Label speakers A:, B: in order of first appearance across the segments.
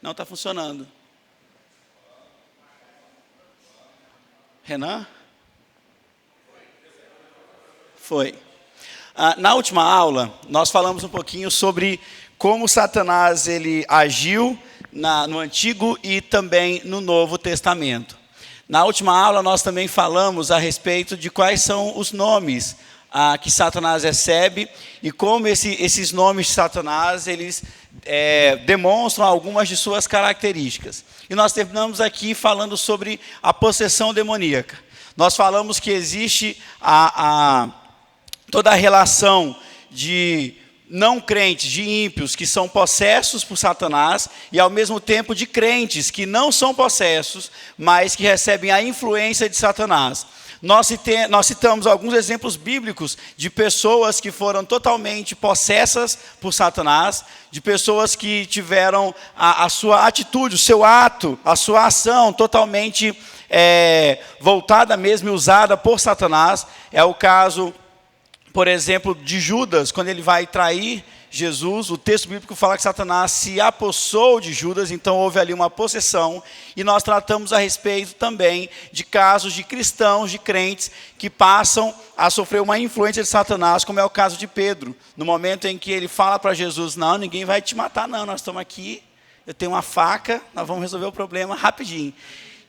A: Não está funcionando. Renan? Foi. Na última aula, nós falamos um pouquinho sobre como Satanás ele agiu no Antigo e também no Novo Testamento. Na última aula, nós também falamos a respeito de quais são os nomes que Satanás recebe e como esses nomes de Satanás, eles demonstram algumas de suas características. E nós terminamos aqui falando sobre a possessão demoníaca. Nós falamos que existe toda a relação de não crentes, de ímpios, que são possessos por Satanás, e ao mesmo tempo de crentes que não são possessos, mas que recebem a influência de Satanás. Nós citamos alguns exemplos bíblicos de pessoas que foram totalmente possessas por Satanás, de pessoas que tiveram a sua atitude, o seu ato, a sua ação totalmente voltada mesmo e usada por Satanás. É o caso, por exemplo, de Judas, quando ele vai trair Jesus. O texto bíblico fala que Satanás se apossou de Judas, então houve ali uma possessão. E nós tratamos a respeito também de casos de cristãos, de crentes, que passam a sofrer uma influência de Satanás, como é o caso de Pedro. No momento em que ele fala para Jesus, não, ninguém vai te matar não, nós estamos aqui, eu tenho uma faca, nós vamos resolver o problema rapidinho.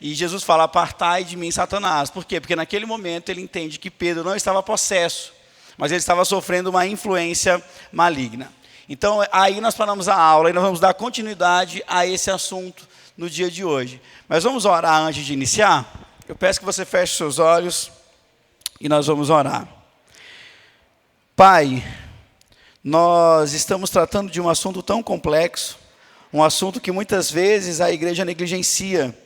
A: E Jesus fala, apartai de mim, Satanás. Por quê? Porque naquele momento ele entende que Pedro não estava possesso, mas ele estava sofrendo uma influência maligna. Então, aí nós paramos a aula e nós vamos dar continuidade a esse assunto no dia de hoje. Mas vamos orar antes de iniciar? Eu peço que você feche seus olhos e nós vamos orar. Pai, nós estamos tratando de um assunto tão complexo, um assunto que muitas vezes a igreja negligencia.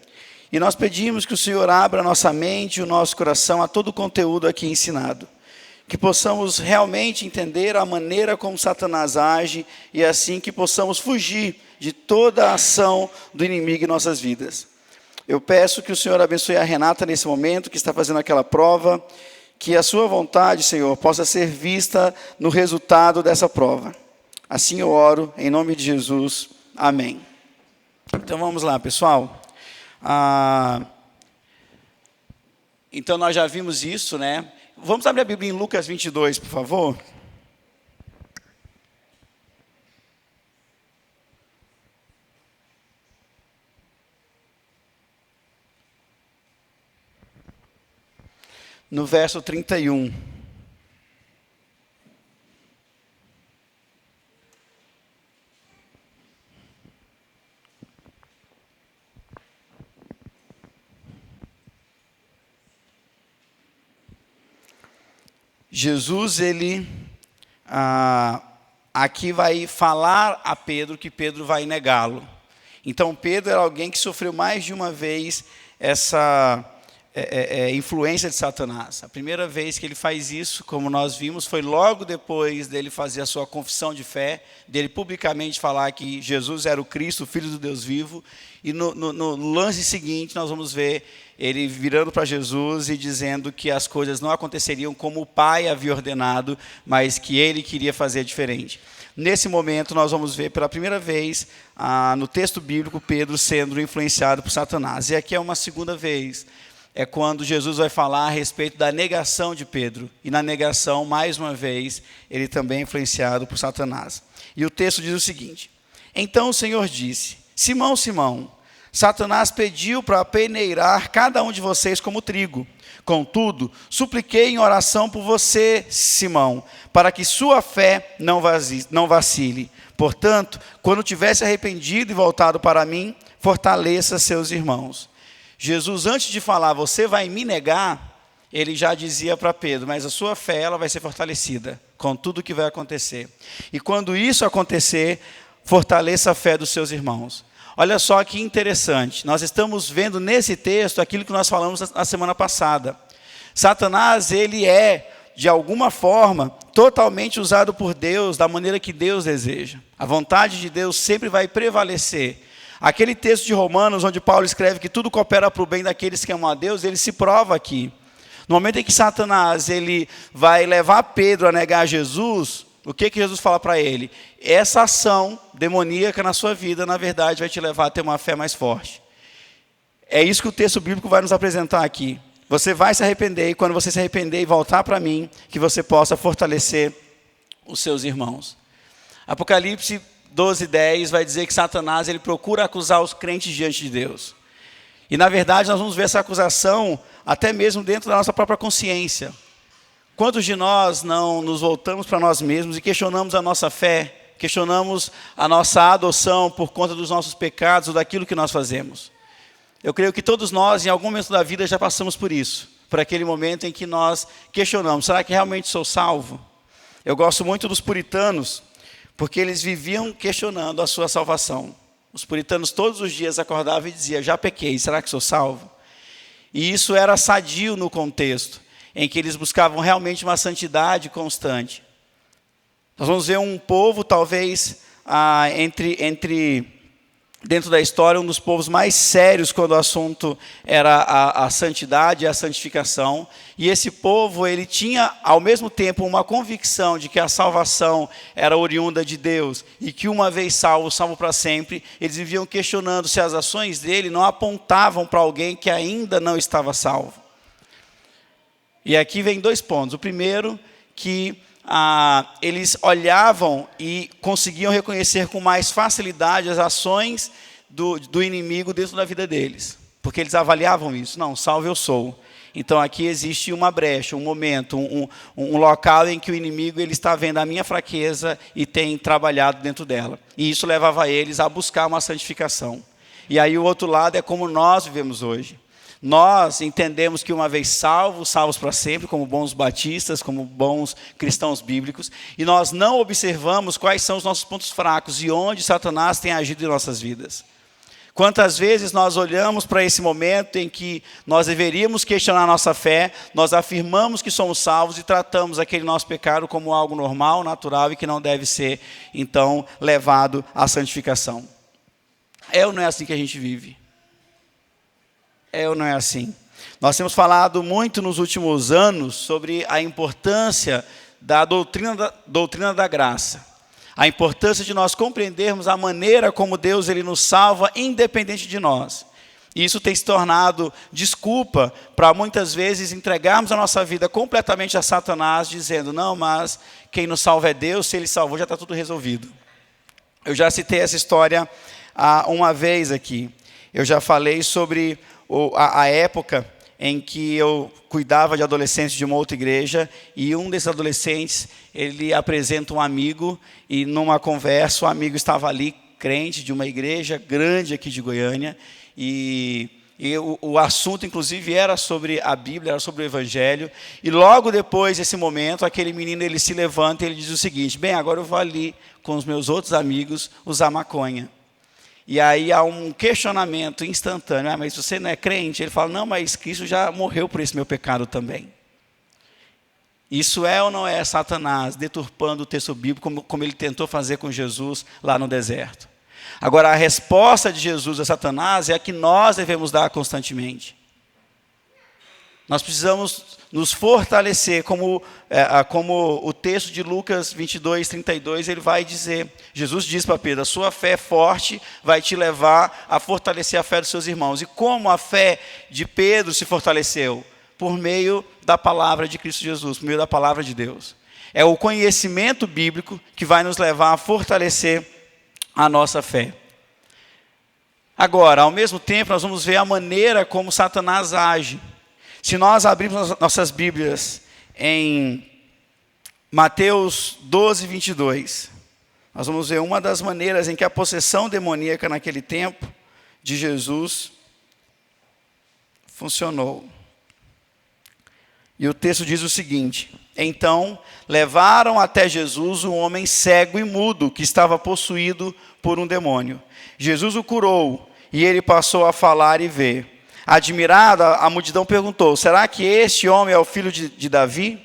A: E nós pedimos que o Senhor abra a nossa mente e o nosso coração a todo o conteúdo aqui ensinado. Que possamos realmente entender a maneira como Satanás age e assim que possamos fugir de toda a ação do inimigo em nossas vidas. Eu peço que o Senhor abençoe a Renata nesse momento, que está fazendo aquela prova, que a sua vontade, Senhor, possa ser vista no resultado dessa prova. Assim eu oro, em nome de Jesus. Amém. Então vamos lá, pessoal. Então nós já vimos isso, né? Vamos abrir a Bíblia em Lucas 22, por favor. No verso 31. Jesus, ele aqui vai falar a Pedro que Pedro vai negá-lo. Então, Pedro era alguém que sofreu mais de uma vez essa influência de Satanás. A primeira vez que ele faz isso, como nós vimos, foi logo depois dele fazer a sua confissão de fé, dele publicamente falar que Jesus era o Cristo, o Filho do Deus vivo. E no lance seguinte, nós vamos ver ele virando para Jesus e dizendo que as coisas não aconteceriam como o Pai havia ordenado, mas que ele queria fazer diferente. Nesse momento, nós vamos ver pela primeira vez, no texto bíblico, Pedro sendo influenciado por Satanás. E aqui é uma segunda vez. É quando Jesus vai falar a respeito da negação de Pedro. E na negação, mais uma vez, ele também é influenciado por Satanás. E o texto diz o seguinte: então o Senhor disse, Simão, Simão, Satanás pediu para peneirar cada um de vocês como trigo. Contudo, supliquei em oração por você, Simão, para que sua fé não vacile. Portanto, quando tivesse arrependido e voltado para mim, fortaleça seus irmãos. Jesus, antes de falar, você vai me negar, ele já dizia para Pedro, mas a sua fé ela vai ser fortalecida com tudo o que vai acontecer. E quando isso acontecer, fortaleça a fé dos seus irmãos. Olha só que interessante, nós estamos vendo nesse texto aquilo que nós falamos na semana passada. Satanás, ele é, de alguma forma, totalmente usado por Deus, da maneira que Deus deseja. A vontade de Deus sempre vai prevalecer. Aquele texto de Romanos, onde Paulo escreve que tudo coopera para o bem daqueles que amam a Deus, ele se prova aqui. No momento em que Satanás ele vai levar Pedro a negar Jesus, o que Jesus fala para ele? Essa ação demoníaca na sua vida, na verdade, vai te levar a ter uma fé mais forte. É isso que o texto bíblico vai nos apresentar aqui. Você vai se arrepender, e quando você se arrepender e voltar para mim, que você possa fortalecer os seus irmãos. Apocalipse 12:10 vai dizer que Satanás ele procura acusar os crentes diante de Deus. E na verdade nós vamos ver essa acusação até mesmo dentro da nossa própria consciência. Quantos de nós não nos voltamos para nós mesmos e questionamos a nossa fé, questionamos a nossa adoção por conta dos nossos pecados ou daquilo que nós fazemos? Eu creio que todos nós, em algum momento da vida, já passamos por isso. Por aquele momento em que nós questionamos, será que realmente sou salvo? Eu gosto muito dos puritanos, porque eles viviam questionando a sua salvação. Os puritanos todos os dias acordavam e diziam, já pequei, será que sou salvo? E isso era sadio no contexto, em que eles buscavam realmente uma santidade constante. Nós vamos ver um povo, talvez, dentro da história, um dos povos mais sérios quando o assunto era a santidade e a santificação. E esse povo, ele tinha, ao mesmo tempo, uma convicção de que a salvação era oriunda de Deus e que uma vez salvo, salvo para sempre. Eles viviam questionando se as ações dele não apontavam para alguém que ainda não estava salvo. E aqui vem 2 pontos. O primeiro, que eles olhavam e conseguiam reconhecer com mais facilidade as ações do inimigo dentro da vida deles. Porque eles avaliavam isso. Não, salvo eu sou. Então aqui existe uma brecha, um momento, um local em que o inimigo ele está vendo a minha fraqueza e tem trabalhado dentro dela. E isso levava eles a buscar uma santificação. E aí o outro lado é como nós vivemos hoje. Nós entendemos que uma vez salvos para sempre, como bons batistas, como bons cristãos bíblicos, e nós não observamos quais são os nossos pontos fracos e onde Satanás tem agido em nossas vidas. Quantas vezes nós olhamos para esse momento em que nós deveríamos questionar a nossa fé, nós afirmamos que somos salvos e tratamos aquele nosso pecado como algo normal, natural e que não deve ser, então, levado à santificação. É ou não é assim que a gente vive? É ou não é assim? Nós temos falado muito nos últimos anos sobre a importância da doutrina da graça. A importância de nós compreendermos a maneira como Deus ele nos salva independente de nós. E isso tem se tornado desculpa para muitas vezes entregarmos a nossa vida completamente a Satanás, dizendo, não, mas quem nos salva é Deus, se Ele salvou já está tudo resolvido. Eu já citei essa história uma vez aqui. Eu já falei sobre a época em que eu cuidava de adolescentes de uma outra igreja, e um desses adolescentes, ele apresenta um amigo, e numa conversa, o amigo estava ali, crente de uma igreja grande aqui de Goiânia, e o assunto, inclusive, era sobre a Bíblia, era sobre o Evangelho, e logo depois desse momento, aquele menino, ele se levanta e ele diz o seguinte, bem, agora eu vou ali com os meus outros amigos usar maconha. E aí há um questionamento instantâneo, mas você não é crente? Ele fala, não, mas Cristo já morreu por esse meu pecado também. Isso é ou não é Satanás deturpando o texto bíblico, como ele tentou fazer com Jesus lá no deserto? Agora, a resposta de Jesus a Satanás é a que nós devemos dar constantemente. Nós precisamos nos fortalecer, como o texto de Lucas 22:32, ele vai dizer, Jesus diz para Pedro, a sua fé forte vai te levar a fortalecer a fé dos seus irmãos. E como a fé de Pedro se fortaleceu? Por meio da palavra de Cristo Jesus, por meio da palavra de Deus. É o conhecimento bíblico que vai nos levar a fortalecer a nossa fé. Agora, ao mesmo tempo, nós vamos ver a maneira como Satanás age. Se nós abrirmos nossas Bíblias em Mateus 12:22, nós vamos ver uma das maneiras em que a possessão demoníaca naquele tempo de Jesus funcionou. E o texto diz o seguinte, então levaram até Jesus um homem cego e mudo, que estava possuído por um demônio. Jesus o curou, e ele passou a falar e ver. Admirada, a multidão perguntou, será que este homem é o filho de Davi?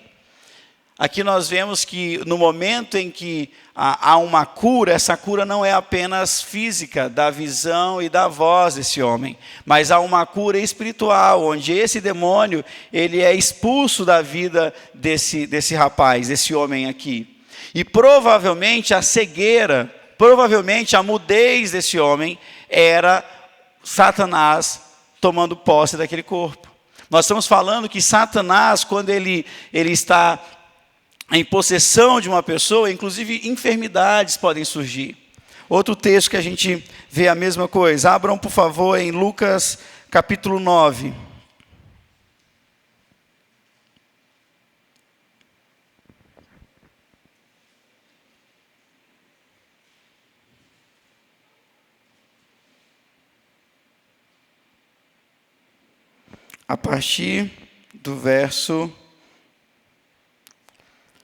A: Aqui nós vemos que no momento em que há uma cura, essa cura não é apenas física, da visão e da voz desse homem, mas há uma cura espiritual, onde esse demônio ele é expulso da vida desse rapaz, desse homem aqui. E provavelmente a cegueira, provavelmente a mudez desse homem era Satanás tomando posse daquele corpo. Nós estamos falando que Satanás, quando ele está em possessão de uma pessoa, inclusive enfermidades podem surgir. Outro texto que a gente vê a mesma coisa. Abram, por favor, em Lucas capítulo 9. A partir do verso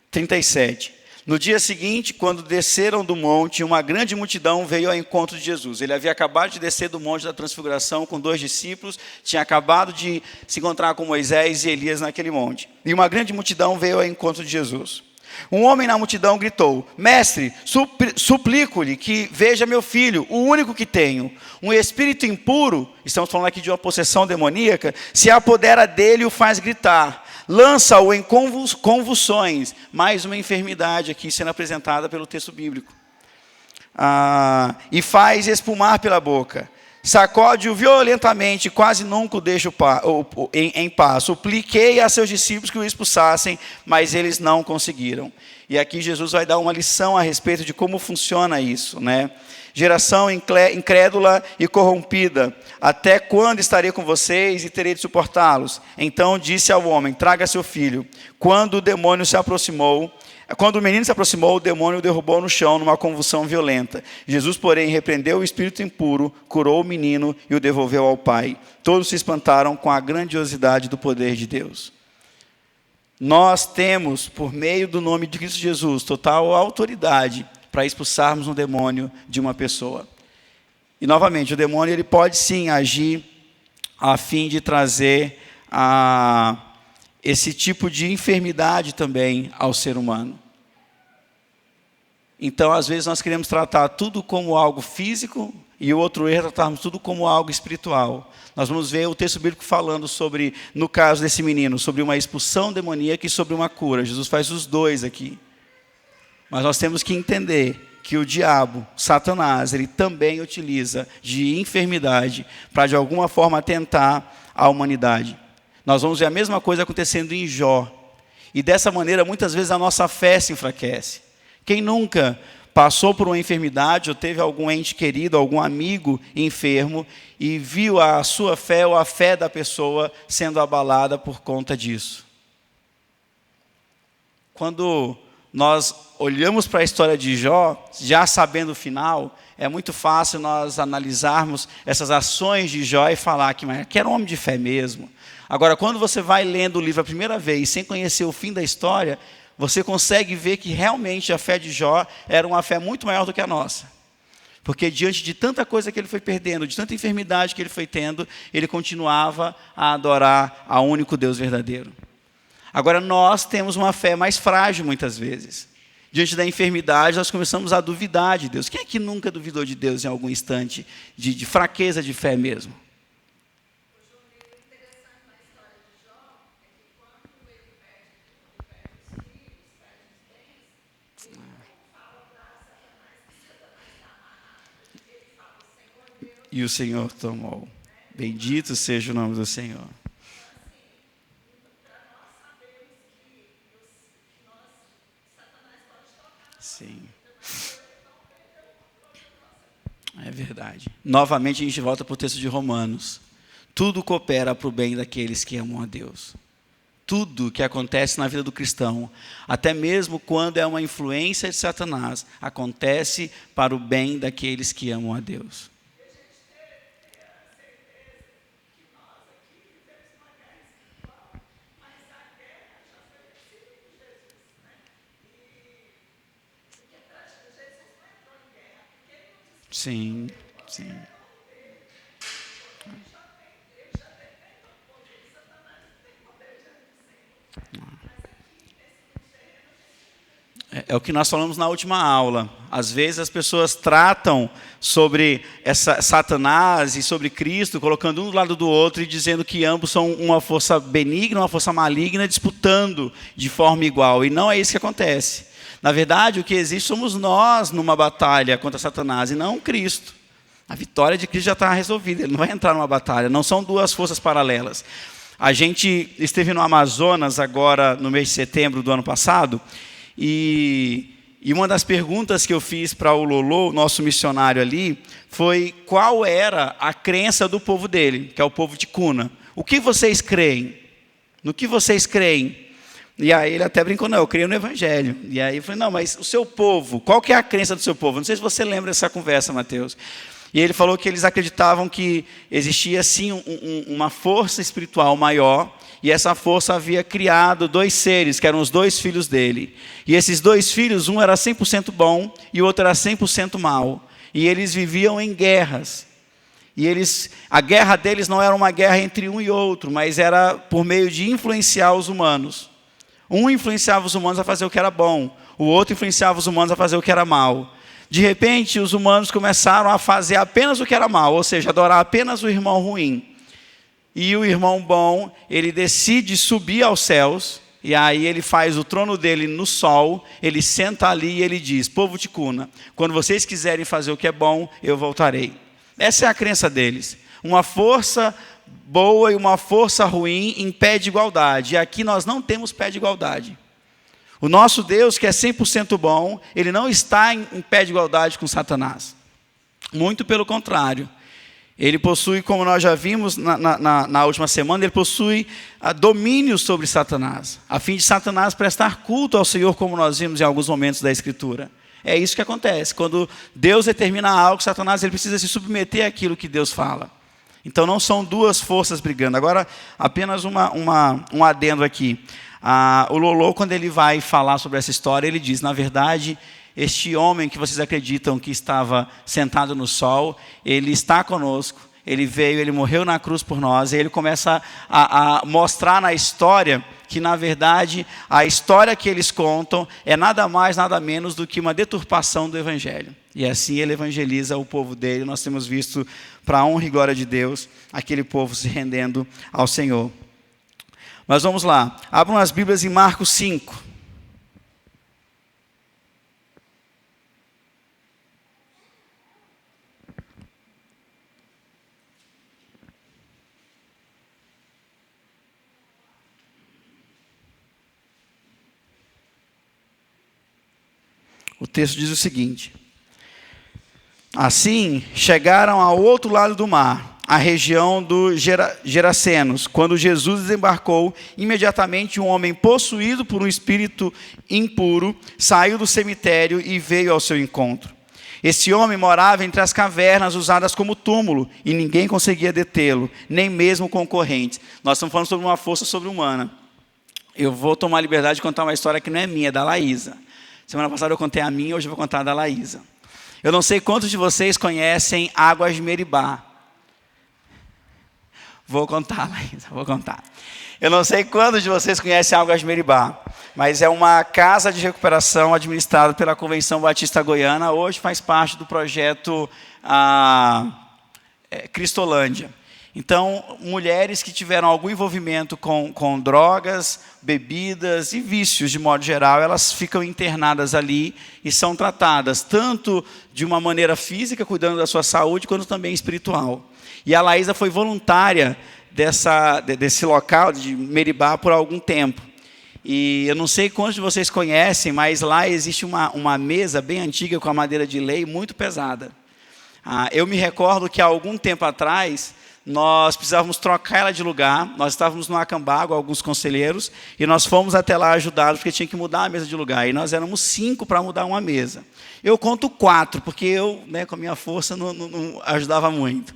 A: 37. No dia seguinte, quando desceram do monte, uma grande multidão veio ao encontro de Jesus. Ele havia acabado de descer do monte da transfiguração com 2 discípulos, tinha acabado de se encontrar com Moisés e Elias naquele monte. E uma grande multidão veio ao encontro de Jesus. Um homem na multidão gritou: Mestre, suplico-lhe que veja meu filho, o único que tenho. Um espírito impuro, estamos falando aqui de uma possessão demoníaca, se apodera dele e o faz gritar. Lança-o em convulsões. Mais uma enfermidade aqui sendo apresentada pelo texto bíblico. E faz espumar pela boca. Sacode-o violentamente, quase nunca o deixa em paz. Supliquei a seus discípulos que o expulsassem, mas eles não conseguiram. E aqui Jesus vai dar uma lição a respeito de como funciona isso, né? Geração incrédula e corrompida, até quando estarei com vocês e terei de suportá-los? Então disse ao homem: traga seu filho. Quando o menino se aproximou, o demônio o derrubou no chão numa convulsão violenta. Jesus, porém, repreendeu o espírito impuro, curou o menino e o devolveu ao pai. Todos se espantaram com a grandiosidade do poder de Deus. Nós temos, por meio do nome de Cristo Jesus, total autoridade para expulsarmos um demônio de uma pessoa. E, novamente, o demônio ele pode sim agir a fim de trazer esse tipo de enfermidade também ao ser humano. Então, às vezes, nós queremos tratar tudo como algo físico e o outro erro é tratarmos tudo como algo espiritual. Nós vamos ver o texto bíblico falando sobre, no caso desse menino, sobre uma expulsão demoníaca e sobre uma cura. Jesus faz os dois aqui. Mas nós temos que entender que o diabo, Satanás, ele também utiliza de enfermidade para, de alguma forma, tentar a humanidade. Nós vamos ver a mesma coisa acontecendo em Jó. E dessa maneira, muitas vezes, a nossa fé se enfraquece. Quem nunca passou por uma enfermidade ou teve algum ente querido, algum amigo enfermo e viu a sua fé ou a fé da pessoa sendo abalada por conta disso? Quando nós olhamos para a história de Jó, já sabendo o final, é muito fácil nós analisarmos essas ações de Jó e falar que era um homem de fé mesmo. Agora, quando você vai lendo o livro a primeira vez, sem conhecer o fim da história, você consegue ver que realmente a fé de Jó era uma fé muito maior do que a nossa. Porque diante de tanta coisa que ele foi perdendo, de tanta enfermidade que ele foi tendo, ele continuava a adorar ao único Deus verdadeiro. Agora, nós temos uma fé mais frágil muitas vezes. Diante da enfermidade, nós começamos a duvidar de Deus. Quem é que nunca duvidou de Deus em algum instante de fraqueza de fé mesmo? E o Senhor tomou. Bendito seja o nome do Senhor. Sim. É verdade. Novamente a gente volta para o texto de Romanos. Tudo coopera para o bem daqueles que amam a Deus. Tudo que acontece na vida do cristão, até mesmo quando é uma influência de Satanás, acontece para o bem daqueles que amam a Deus. Sim, sim. É o que nós falamos na última aula. Às vezes as pessoas tratam sobre Satanás e sobre Cristo, colocando um do lado do outro e dizendo que ambos são uma força benigna, uma força maligna, disputando de forma igual. E não é isso que acontece. Na verdade, o que existe somos nós numa batalha contra Satanás e não Cristo. A vitória de Cristo já está resolvida, ele não vai entrar numa batalha, não são duas forças paralelas. A gente esteve no Amazonas agora no mês de setembro do ano passado, e uma das perguntas que eu fiz para o Lolo, nosso missionário ali, foi qual era a crença do povo dele, que é o povo de Cuna. O que vocês creem? No que vocês creem? E aí ele até brincou, não, eu creio no Evangelho. E aí eu falei, não, mas o seu povo, qual que é a crença do seu povo? Não sei se você lembra dessa conversa, Mateus. E ele falou que eles acreditavam que existia sim uma força espiritual maior, e essa força havia criado dois seres, que eram os dois filhos dele. E esses dois filhos, um era 100% bom e o outro era 100% mal. E eles viviam em guerras. E a guerra deles não era uma guerra entre um e outro, mas era por meio de influenciar os humanos. Um influenciava os humanos a fazer o que era bom, o outro influenciava os humanos a fazer o que era mal. De repente, os humanos começaram a fazer apenas o que era mal, ou seja, adorar apenas o irmão ruim. E o irmão bom, ele decide subir aos céus, e aí ele faz o trono dele no sol, ele senta ali e ele diz, povo de Cuna, quando vocês quiserem fazer o que é bom, eu voltarei. Essa é a crença deles. Uma força boa e uma força ruim em pé de igualdade. E aqui nós não temos pé de igualdade. O nosso Deus, que é 100% bom, ele não está em pé de igualdade com Satanás. Muito pelo contrário. Ele possui, como nós já vimos na última semana, ele possui domínio sobre Satanás, a fim de Satanás prestar culto ao Senhor, como nós vimos em alguns momentos da Escritura. É isso que acontece. Quando Deus determina algo, Satanás ele precisa se submeter àquilo que Deus fala. Então não são duas forças brigando. Agora, apenas um adendo aqui. O Lolo, quando ele vai falar sobre essa história, ele diz, na verdade, este homem que vocês acreditam que estava sentado no sol, ele está conosco, ele veio, ele morreu na cruz por nós, e ele começa a mostrar na história que, na verdade, a história que eles contam é nada mais, nada menos do que uma deturpação do Evangelho. E assim ele evangeliza o povo dele. Nós temos visto, para a honra e glória de Deus, aquele povo se rendendo ao Senhor. Mas vamos lá, abram as Bíblias em Marcos 5. O texto diz o seguinte: assim, chegaram ao outro lado do mar, a região dos Gerasenos. Quando Jesus desembarcou, imediatamente um homem possuído por um espírito impuro saiu do cemitério e veio ao seu encontro. Esse homem morava entre as cavernas usadas como túmulo, e ninguém conseguia detê-lo, nem mesmo concorrentes. Nós estamos falando sobre uma força sobre-humana. Eu vou tomar a liberdade de contar uma história que não é minha, é da Laísa. Semana passada eu contei a minha, hoje eu vou contar a da Laísa. Eu não sei quantos de vocês conhecem Águas de Meribá. Vou contar, Laísa, vou contar. Eu não sei quantos de vocês conhecem Águas de Meribá, mas é uma casa de recuperação administrada pela Convenção Batista Goiana. Hoje faz parte do projeto Cristolândia. Então, mulheres que tiveram algum envolvimento com drogas, bebidas e vícios, de modo geral, elas ficam internadas ali e são tratadas, tanto de uma maneira física, cuidando da sua saúde, quanto também espiritual. E a Laísa foi voluntária desse local de Meribá por algum tempo. E eu não sei quantos de vocês conhecem, mas lá existe uma mesa bem antiga com a madeira de lei, muito pesada. Eu me recordo que há algum tempo atrás, nós precisávamos trocar ela de lugar. Nós estávamos no Acambago, alguns conselheiros, e nós fomos até lá ajudá-los, porque tinha que mudar a mesa de lugar. E nós éramos 5 para mudar uma mesa. Eu conto 4, porque eu, com a minha força, não ajudava muito.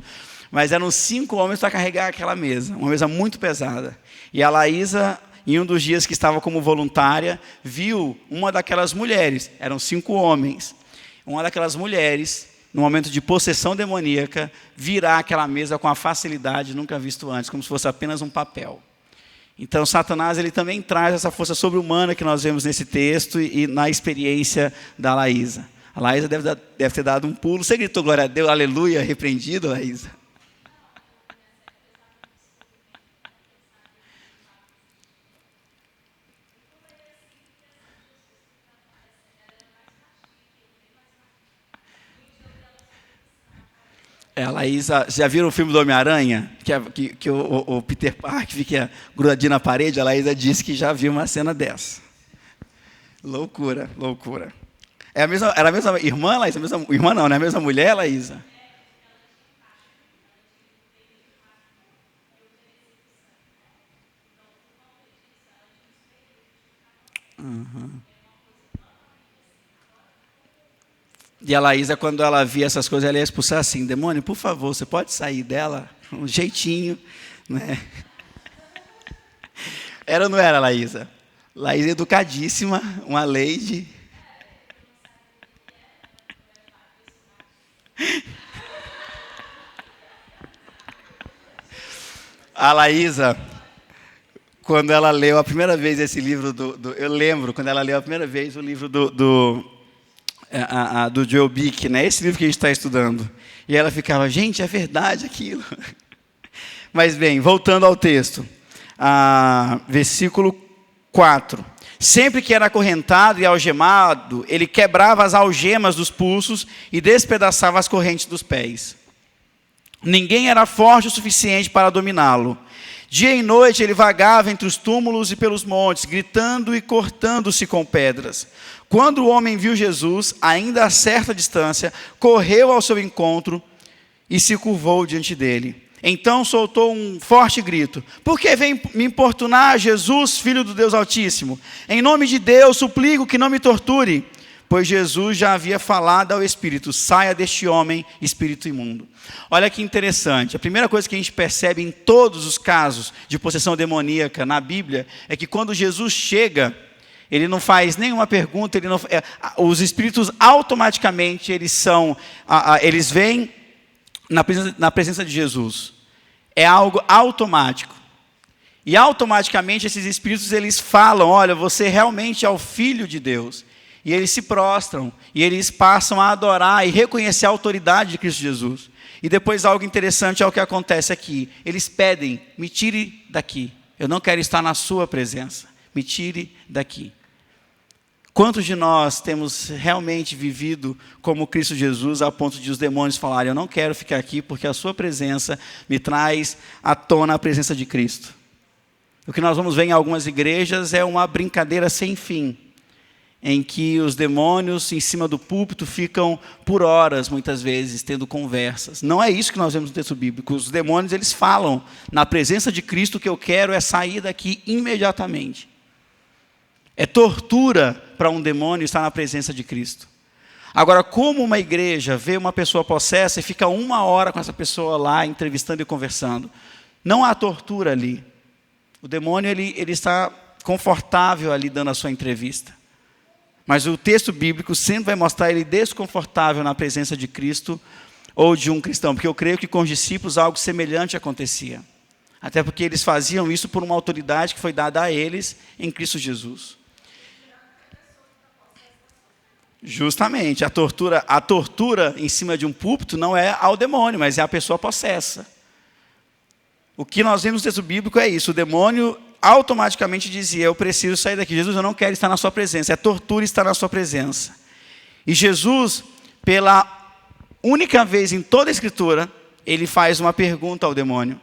A: Mas eram 5 homens para carregar aquela mesa, uma mesa muito pesada. E a Laísa, em um dos dias que estava como voluntária, viu uma daquelas mulheres, eram 5 homens, uma daquelas mulheres, no momento de possessão demoníaca, virar aquela mesa com a facilidade nunca visto antes, como se fosse apenas um papel. Então, Satanás ele também traz essa força sobre-humana que nós vemos nesse texto e na experiência da Laísa. A Laísa deve ter dado um pulo. Você gritou glória a Deus, aleluia, repreendido, Laísa? A Laísa, já viram o filme do Homem-Aranha? Que o Peter Parker fica grudadinho na parede? A Laísa disse que já viu uma cena dessa. Loucura, loucura. Era a mesma irmã, Laísa? Irmã não, né? A mesma mulher, Laísa? Uhum. E a Laísa, quando ela via essas coisas, ela ia expulsar assim: demônio, por favor, você pode sair dela? Um jeitinho, né? Era ou não era, Laísa? Laísa educadíssima, uma lady. A Laísa, quando ela leu a primeira vez esse livro, eu lembro, quando ela leu a primeira vez o livro do Joel Bick, né? Esse livro que a gente está estudando. E ela ficava, gente, é verdade aquilo. Mas bem, voltando ao texto. Versículo 4. Sempre que era acorrentado e algemado, ele quebrava as algemas dos pulsos e despedaçava as correntes dos pés. Ninguém era forte o suficiente para dominá-lo. Dia e noite ele vagava entre os túmulos e pelos montes, gritando e cortando-se com pedras. Quando o homem viu Jesus, ainda a certa distância, correu ao seu encontro e se curvou diante dele. Então soltou um forte grito: por que vem me importunar, Jesus, Filho do Deus Altíssimo? Em nome de Deus, suplico que não me torture. Pois Jesus já havia falado ao espírito: saia deste homem, espírito imundo. Olha que interessante. A primeira coisa que a gente percebe em todos os casos de possessão demoníaca na Bíblia é que quando Jesus chega, ele não faz nenhuma pergunta, os espíritos automaticamente eles vêm na presença de Jesus. É algo automático. E automaticamente esses espíritos eles falam: olha, você realmente é o Filho de Deus. E eles se prostram, e eles passam a adorar e reconhecer a autoridade de Cristo Jesus. E depois algo interessante é o que acontece aqui. Eles pedem: me tire daqui. Eu não quero estar na sua presença. Me tire daqui. Quantos de nós temos realmente vivido como Cristo Jesus, a ponto de os demônios falarem: eu não quero ficar aqui porque a sua presença me traz à tona a presença de Cristo? O que nós vamos ver em algumas igrejas é uma brincadeira sem fim, em que os demônios em cima do púlpito ficam por horas, muitas vezes, tendo conversas. Não é isso que nós vemos no texto bíblico. Os demônios, eles falam: na presença de Cristo, o que eu quero é sair daqui imediatamente. É tortura para um demônio estar na presença de Cristo. Agora, como uma igreja vê uma pessoa possessa e fica 1 hora com essa pessoa lá, entrevistando e conversando, não há tortura ali. O demônio ele está confortável ali dando a sua entrevista. Mas o texto bíblico sempre vai mostrar ele desconfortável na presença de Cristo ou de um cristão, porque eu creio que com os discípulos algo semelhante acontecia. Até porque eles faziam isso por uma autoridade que foi dada a eles em Cristo Jesus. Justamente, a tortura em cima de um púlpito não é ao demônio, mas é a pessoa possessa. O que nós vemos no texto bíblico é isso: o demônio automaticamente dizia: eu preciso sair daqui. Jesus, eu não quero estar na sua presença. É tortura estar na sua presença. E Jesus, pela única vez em toda a Escritura, ele faz uma pergunta ao demônio.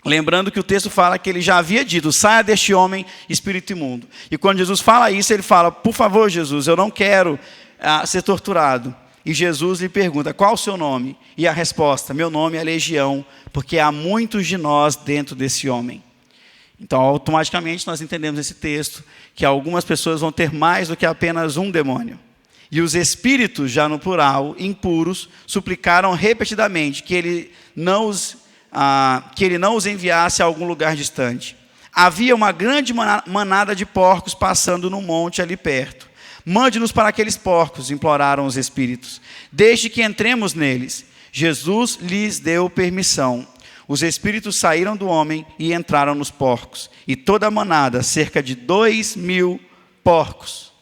A: Lembrando que o texto fala que ele já havia dito: saia deste homem, espírito imundo. E quando Jesus fala isso, ele fala: por favor, Jesus, eu não quero ser torturado. E Jesus lhe pergunta: qual o seu nome? E a resposta: meu nome é Legião, porque há muitos de nós dentro desse homem. Então, automaticamente, nós entendemos nesse texto que algumas pessoas vão ter mais do que apenas um demônio. E os espíritos, já no plural, impuros, suplicaram repetidamente que ele não os enviasse a algum lugar distante. Havia uma grande manada de porcos passando no monte ali perto. Mande-nos para aqueles porcos, imploraram os espíritos. Desde que entremos neles. Jesus lhes deu permissão. Os espíritos saíram do homem e entraram nos porcos. E toda a manada, cerca de 2.000 porcos,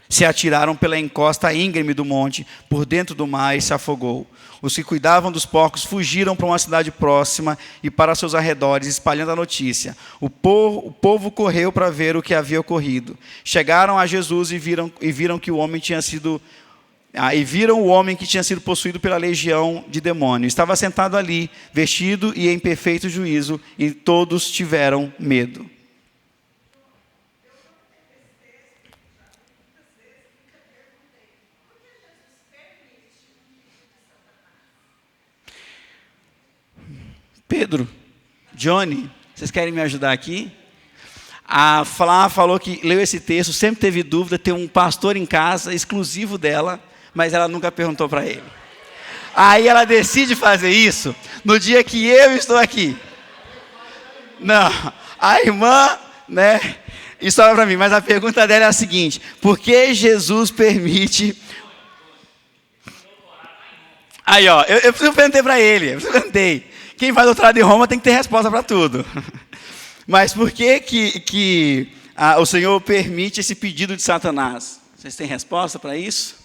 A: se atiraram pela encosta íngreme do monte, por dentro do mar, e se afogou. Os que cuidavam dos porcos fugiram para uma cidade próxima e para seus arredores, espalhando a notícia. O povo correu para ver o que havia ocorrido. Chegaram a Jesus e viram que o homem tinha sido E viram o homem que tinha sido possuído pela legião de demônios. Estava sentado ali, vestido e em perfeito juízo, e todos tiveram medo. Pedro, Johnny, vocês querem me ajudar aqui? A Flá falou que leu esse texto, sempre teve dúvida, tem um pastor em casa, exclusivo dela, mas ela nunca perguntou para ele. Aí ela decide fazer isso no dia que eu estou aqui. Não, a irmã, né, isso é para mim, mas a pergunta dela é a seguinte: por que Jesus permite... Aí, ó, eu perguntei para ele, quem faz doutorado em Roma tem que ter resposta para tudo. Mas por que o Senhor permite esse pedido de Satanás? Vocês têm resposta para isso?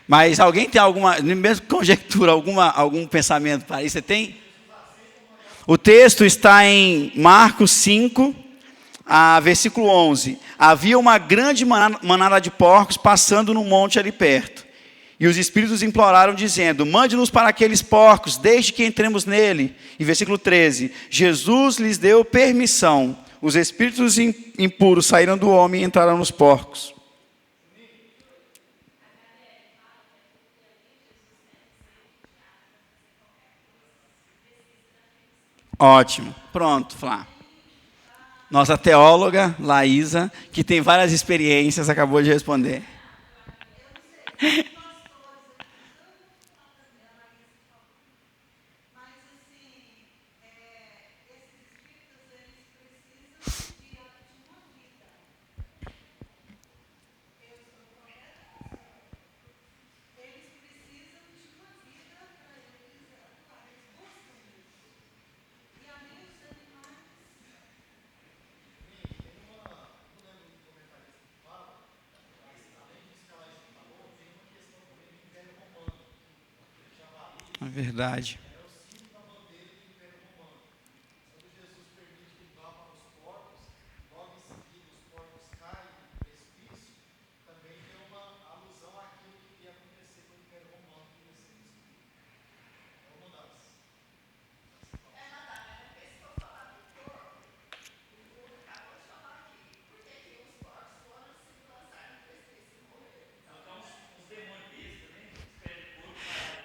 A: Mas alguém tem alguma, mesmo conjectura, algum pensamento para isso? Você tem? O texto está em Marcos 5, versículo 11. Havia uma grande manada de porcos passando no monte ali perto. E os espíritos imploraram, dizendo: mande-nos para aqueles porcos, desde que entremos nele. E versículo 13. Jesus lhes deu permissão. Os espíritos impuros saíram do homem e entraram nos porcos. Ótimo. Pronto, Flá. Nossa teóloga, Laísa, que tem várias experiências, acabou de responder. É verdade.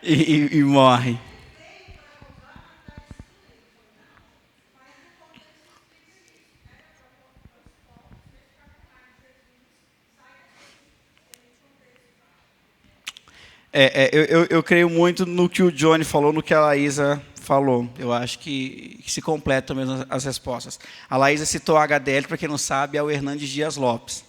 A: E morre. Eu creio muito no que o Johnny falou, no que a Laísa falou. Eu acho que se completam mesmo as respostas. A Laísa citou a HDL, para quem não sabe, é o Hernandes Dias Lopes.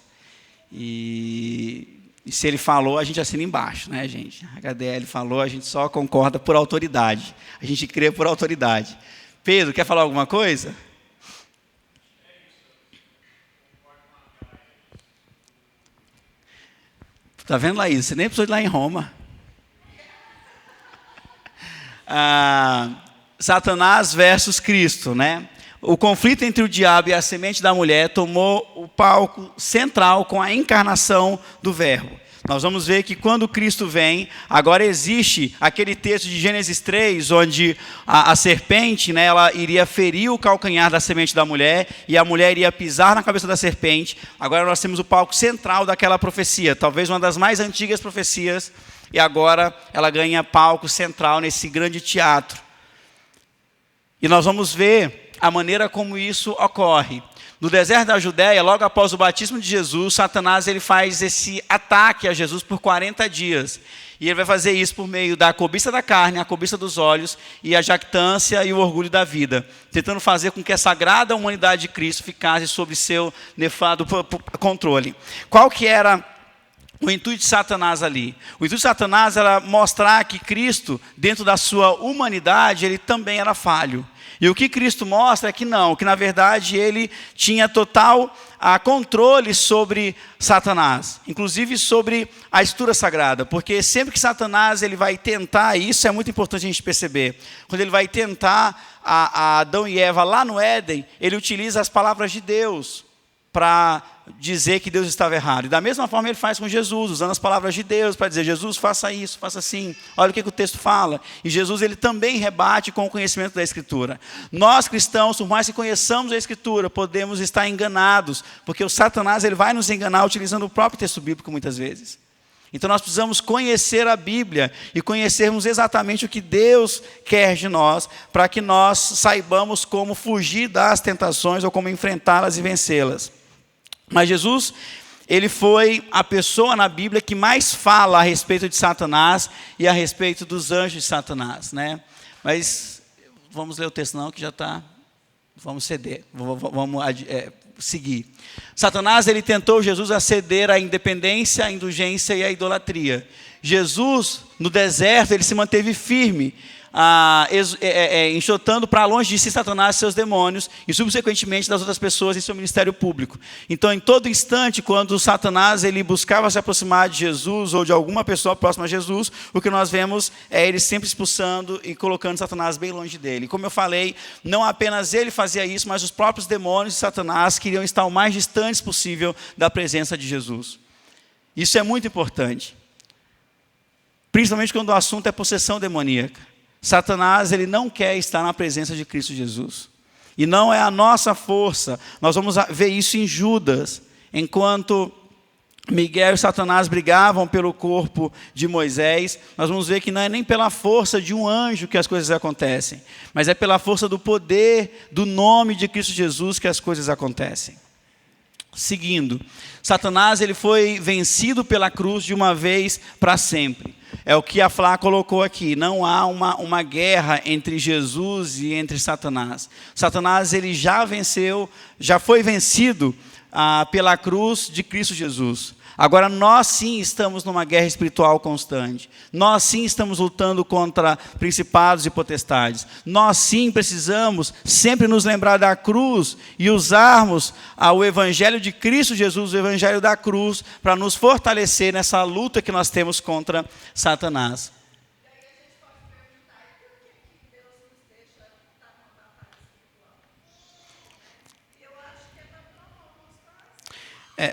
A: E se ele falou, a gente assina embaixo, né, gente? A HDL falou, a gente só concorda por autoridade. A gente crê por autoridade. Pedro, quer falar alguma coisa? Está vendo, Laísa? Você nem precisou ir lá em Roma. Satanás versus Cristo, né? O conflito entre o diabo e a semente da mulher tomou o palco central com a encarnação do Verbo. Nós vamos ver que quando Cristo vem, agora existe aquele texto de Gênesis 3, onde a serpente, né, ela iria ferir o calcanhar da semente da mulher, e a mulher iria pisar na cabeça da serpente. Agora nós temos o palco central daquela profecia, talvez uma das mais antigas profecias, e agora ela ganha palco central nesse grande teatro. E nós vamos ver a maneira como isso ocorre. No deserto da Judéia, logo após o batismo de Jesus, Satanás ele faz esse ataque a Jesus por 40 dias. E ele vai fazer isso por meio da cobiça da carne, a cobiça dos olhos e a jactância e o orgulho da vida, tentando fazer com que a sagrada humanidade de Cristo ficasse sob seu nefando controle. Qual que era o intuito de Satanás ali? O intuito de Satanás era mostrar que Cristo, dentro da sua humanidade, ele também era falho. E o que Cristo mostra é que não, que na verdade ele tinha total controle sobre Satanás, inclusive sobre a Escritura Sagrada, porque sempre que Satanás ele vai tentar, e isso é muito importante a gente perceber, quando ele vai tentar a Adão e Eva lá no Éden, ele utiliza as palavras de Deus para dizer que Deus estava errado. E da mesma forma ele faz com Jesus, usando as palavras de Deus para dizer: Jesus, faça isso, faça assim. Olha o que o texto fala. E Jesus ele também rebate com o conhecimento da Escritura. Nós cristãos, por mais que conheçamos a Escritura, podemos estar enganados, porque o Satanás ele vai nos enganar utilizando o próprio texto bíblico muitas vezes. Então nós precisamos conhecer a Bíblia e conhecermos exatamente o que Deus quer de nós, para que nós saibamos como fugir das tentações ou como enfrentá-las e vencê-las. Mas Jesus, ele foi a pessoa na Bíblia que mais fala a respeito de Satanás e a respeito dos anjos de Satanás, né? Mas vamos ler o texto não, que já está, vamos ceder, vamos seguir. Satanás, ele tentou Jesus a ceder à independência, à indulgência e à idolatria. Jesus, no deserto, ele se manteve firme, enxotando para longe de si Satanás e seus demônios, e subsequentemente das outras pessoas em seu ministério público. Então, em todo instante, quando Satanás ele buscava se aproximar de Jesus, ou de alguma pessoa próxima a Jesus, o que nós vemos é ele sempre expulsando e colocando Satanás bem longe dele. Como eu falei, não apenas ele fazia isso, mas os próprios demônios de Satanás queriam estar o mais distantes possível da presença de Jesus. Isso é muito importante, principalmente quando o assunto é possessão demoníaca. Satanás ele não quer estar na presença de Cristo Jesus. E não é a nossa força. Nós vamos ver isso em Judas. Enquanto Miguel e Satanás brigavam pelo corpo de Moisés, nós vamos ver que não é nem pela força de um anjo que as coisas acontecem, mas é pela força do poder, do nome de Cristo Jesus que as coisas acontecem. Seguindo, Satanás ele foi vencido pela cruz de uma vez para sempre. É o que a Flá colocou aqui. Não há uma guerra entre Jesus e entre Satanás. Satanás ele já venceu, já foi vencido pela cruz de Cristo Jesus. Agora nós sim estamos numa guerra espiritual constante. Nós sim estamos lutando contra principados e potestades. Nós sim precisamos sempre nos lembrar da cruz e usarmos o evangelho de Cristo Jesus, o evangelho da cruz, para nos fortalecer nessa luta que nós temos contra Satanás.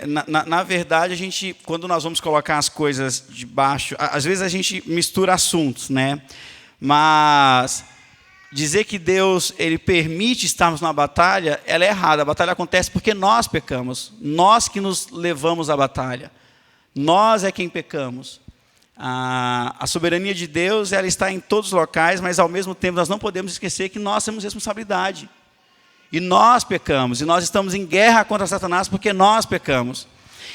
A: Na verdade, a gente, quando nós vamos colocar as coisas debaixo, às vezes a gente mistura assuntos, né? Mas dizer que Deus ele permite estarmos na batalha, ela é errada. A batalha acontece porque nós pecamos. Nós que nos levamos à batalha. Nós é quem pecamos. A soberania de Deus ela está em todos os locais, mas ao mesmo tempo nós não podemos esquecer que nós temos responsabilidade. E nós pecamos, e nós estamos em guerra contra Satanás porque nós pecamos.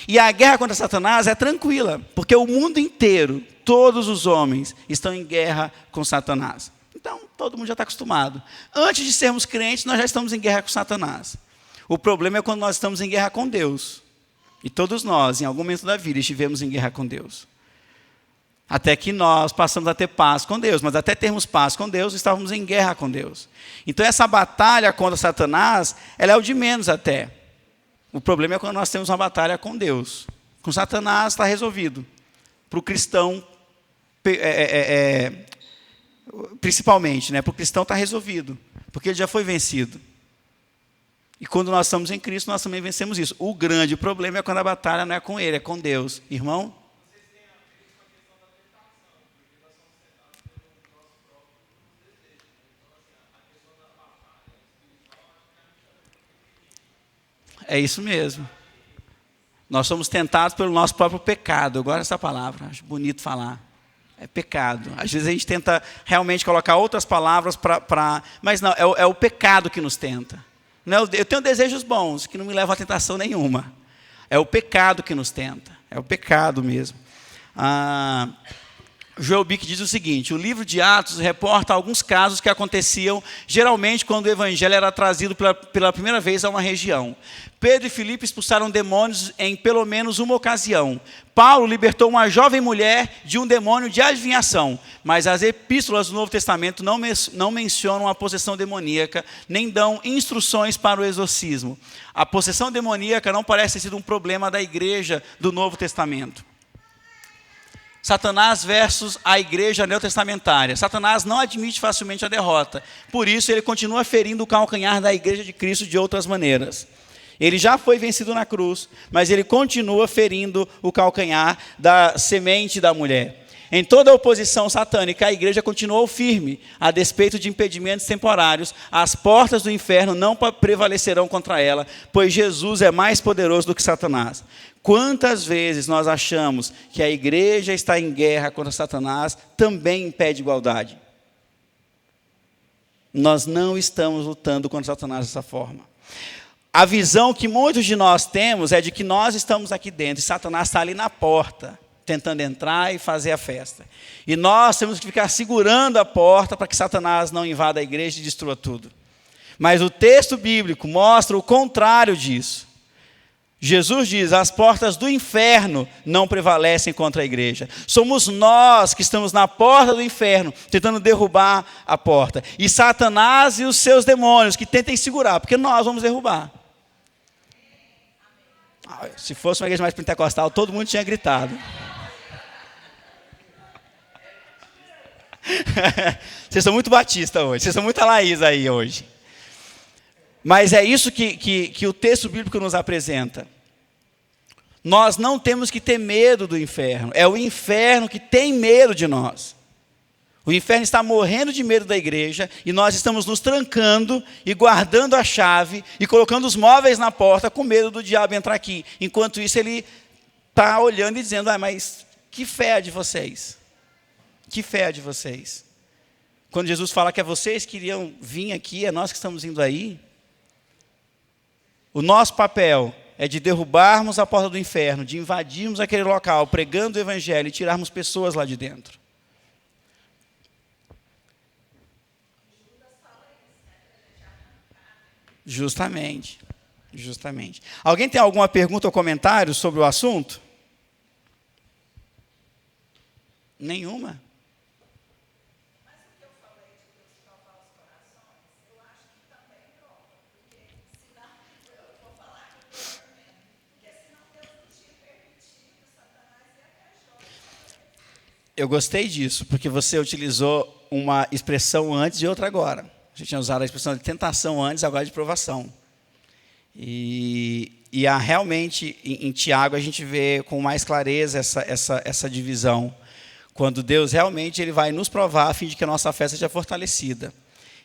A: E a guerra contra Satanás é tranquila, porque o mundo inteiro, todos os homens, estão em guerra com Satanás. Então, todo mundo já está acostumado. Antes de sermos crentes, nós já estamos em guerra com Satanás. O problema é quando nós estamos em guerra com Deus. E todos nós, em algum momento da vida, estivemos em guerra com Deus. Até que nós passamos a ter paz com Deus. Mas até termos paz com Deus, estávamos em guerra com Deus. Então essa batalha contra Satanás, ela é o de menos até. O problema é quando nós temos uma batalha com Deus. Com Satanás está resolvido. Para o cristão, principalmente, né? Para o cristão está resolvido. Porque ele já foi vencido. E quando nós estamos em Cristo, nós também vencemos isso. O grande problema é quando a batalha não é com ele, é com Deus. Irmão? É isso mesmo. Nós somos tentados pelo nosso próprio pecado. Eu gosto dessa palavra, acho bonito falar. É pecado. Às vezes a gente tenta realmente colocar outras palavras para... Mas não, é o pecado que nos tenta. Não, eu tenho desejos bons, que não me levam a tentação nenhuma. É o pecado que nos tenta. É o pecado mesmo. Joel Bick diz o seguinte: o livro de Atos reporta alguns casos que aconteciam geralmente quando o evangelho era trazido pela primeira vez a uma região. Pedro e Filipe expulsaram demônios em pelo menos uma ocasião. Paulo libertou uma jovem mulher de um demônio de adivinhação, mas as epístolas do Novo Testamento não mencionam a possessão demoníaca, nem dão instruções para o exorcismo. A possessão demoníaca não parece ter sido um problema da igreja do Novo Testamento. Satanás versus a igreja neotestamentária. Satanás não admite facilmente a derrota. Por isso, ele continua ferindo o calcanhar da igreja de Cristo de outras maneiras. Ele já foi vencido na cruz, mas ele continua ferindo o calcanhar da semente da mulher. Em toda a oposição satânica, a igreja continuou firme, a despeito de impedimentos temporários. As portas do inferno não prevalecerão contra ela, pois Jesus é mais poderoso do que Satanás. Quantas vezes nós achamos que a igreja está em guerra contra Satanás, também impede igualdade. Nós não estamos lutando contra Satanás dessa forma. A visão que muitos de nós temos é de que nós estamos aqui dentro e Satanás está ali na porta, tentando entrar e fazer a festa. E nós temos que ficar segurando a porta para que Satanás não invada a igreja e destrua tudo. Mas o texto bíblico mostra o contrário disso. Jesus diz: as portas do inferno não prevalecem contra a igreja. Somos nós que estamos na porta do inferno, tentando derrubar a porta. E Satanás e os seus demônios que tentem segurar, porque nós vamos derrubar. Se fosse uma igreja mais pentecostal, todo mundo tinha gritado. Vocês são muito batista hoje, vocês são muito Laís aí hoje. Mas é isso que o texto bíblico nos apresenta. Nós não temos que ter medo do inferno. É o inferno que tem medo de nós. O inferno está morrendo de medo da igreja e nós estamos nos trancando e guardando a chave e colocando os móveis na porta com medo do diabo entrar aqui. Enquanto isso ele está olhando e dizendo: mas que fé é de vocês? Que fé é de vocês? Quando Jesus fala que é vocês que iriam vir aqui, é nós que estamos indo aí. O nosso papel é de derrubarmos a porta do inferno, de invadirmos aquele local, pregando o evangelho e tirarmos pessoas lá de dentro. Justamente. Alguém tem alguma pergunta ou comentário sobre o assunto? Nenhuma? Eu gostei disso, porque você utilizou uma expressão antes e outra agora. A gente tinha usado a expressão de tentação antes, agora de provação. E realmente, em Tiago, a gente vê com mais clareza essa divisão. Quando Deus realmente ele vai nos provar a fim de que a nossa fé seja fortalecida.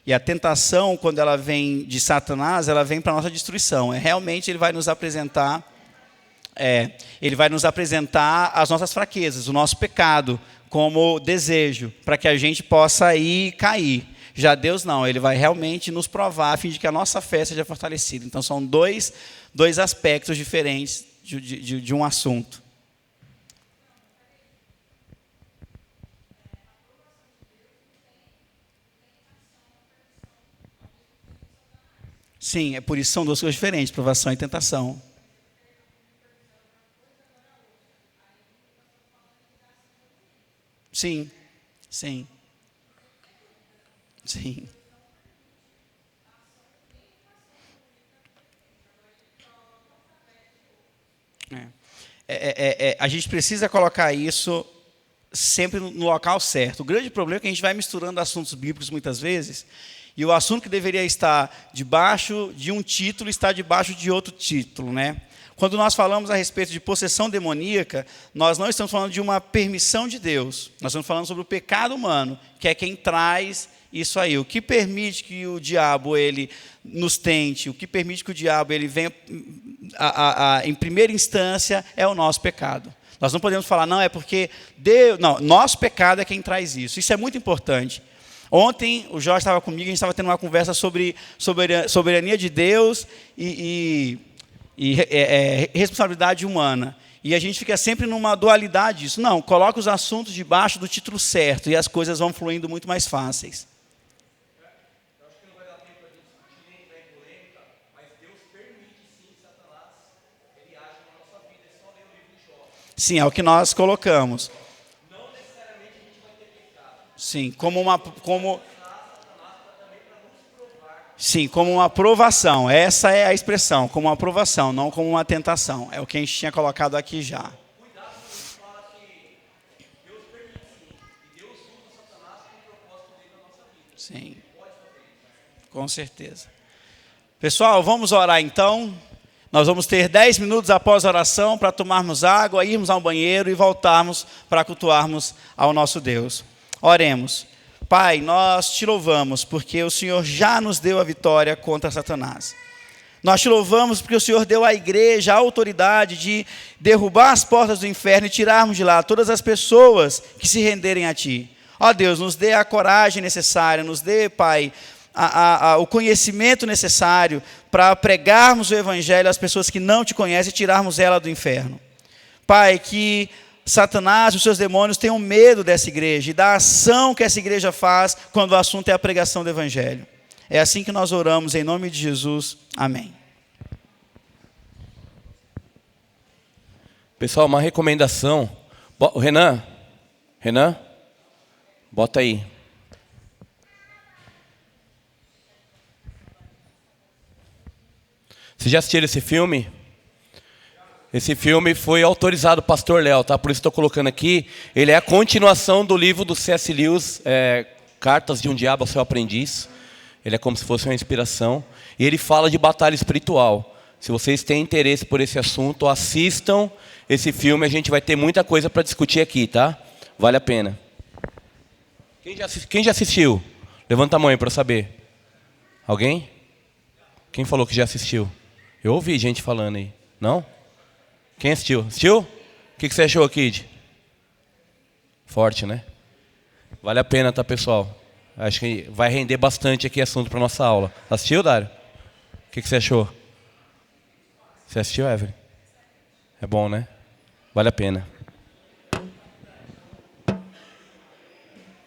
A: E a tentação, quando ela vem de Satanás, ela vem para a nossa destruição. Realmente ele vai nos apresentar as nossas fraquezas, o nosso pecado, como desejo, para que a gente possa aí cair. Já Deus não, ele vai realmente nos provar a fim de que a nossa fé seja fortalecida. Então são dois aspectos diferentes de um assunto. Sim, é por isso que são duas coisas diferentes, provação e tentação. Sim. A gente precisa colocar isso sempre no local certo. O grande problema é que a gente vai misturando assuntos bíblicos muitas vezes, e o assunto que deveria estar debaixo de um título está debaixo de outro título, né? Quando nós falamos a respeito de possessão demoníaca, nós não estamos falando de uma permissão de Deus. Nós estamos falando sobre o pecado humano, que é quem traz isso aí. O que permite que o diabo ele nos tente, o que permite que o diabo ele venha em primeira instância é o nosso pecado. Nós não podemos falar, não, é porque Deus... Não, nosso pecado é quem traz isso. Isso é muito importante. Ontem o Jorge estava comigo, a gente estava tendo uma conversa sobre soberania de Deus e responsabilidade humana. E a gente fica sempre numa dualidade disso. Não, coloca os assuntos debaixo do título certo e as coisas vão fluindo muito mais fáceis.
B: Eu acho que não vai dar tempo para a gente discutir nem entrar em polêmica, mas Deus permite sim que Satanás ele age na nossa vida. É só ler o livro de Jó.
A: Sim, é o que nós colocamos.
B: Não necessariamente a gente vai ter pecado.
A: Sim, Sim, como uma provação. Essa é a expressão, como uma provação, não como uma tentação. É o que a gente tinha colocado aqui já.
B: Cuidado quando a gente fala que Deus permite sim, e Deus usa Satanás com o propósito dele na nossa vida.
A: Sim, com certeza. Pessoal, vamos orar então. Nós vamos ter 10 minutos após a oração para tomarmos água, irmos ao banheiro e voltarmos para cultuarmos ao nosso Deus. Oremos. Pai, nós te louvamos porque o Senhor já nos deu a vitória contra Satanás. Nós te louvamos porque o Senhor deu à igreja a autoridade de derrubar as portas do inferno e tirarmos de lá todas as pessoas que se renderem a Ti. Ó Deus, nos dê a coragem necessária, nos dê, Pai, o conhecimento necessário para pregarmos o Evangelho às pessoas que não Te conhecem e tirarmos ela do inferno. Pai, que Satanás e os seus demônios tenham medo dessa igreja e da ação que essa igreja faz quando o assunto é a pregação do Evangelho. É assim que nós oramos, em nome de Jesus. Amém.
B: Pessoal, uma recomendação. Renan, bota aí. Vocês já assistiram esse filme? Esse filme foi autorizado do Pastor Léo, tá? Por isso estou colocando aqui. Ele é a continuação do livro do C.S. Lewis, Cartas de um Diabo ao Seu Aprendiz. Ele é como se fosse uma inspiração. E ele fala de batalha espiritual. Se vocês têm interesse por esse assunto, assistam esse filme. A gente vai ter muita coisa para discutir aqui, tá? Vale a pena. Quem já assistiu? Levanta a mão aí para eu saber. Alguém? Quem falou que já assistiu? Eu ouvi gente falando aí. Não? Quem assistiu? Assistiu? O que você achou, Kid? Forte, né? Vale a pena, tá, pessoal? Acho que vai render bastante aqui assunto para nossa aula. Assistiu, Dário? O que você achou? Você assistiu, Evelyn? É bom, né? Vale a pena.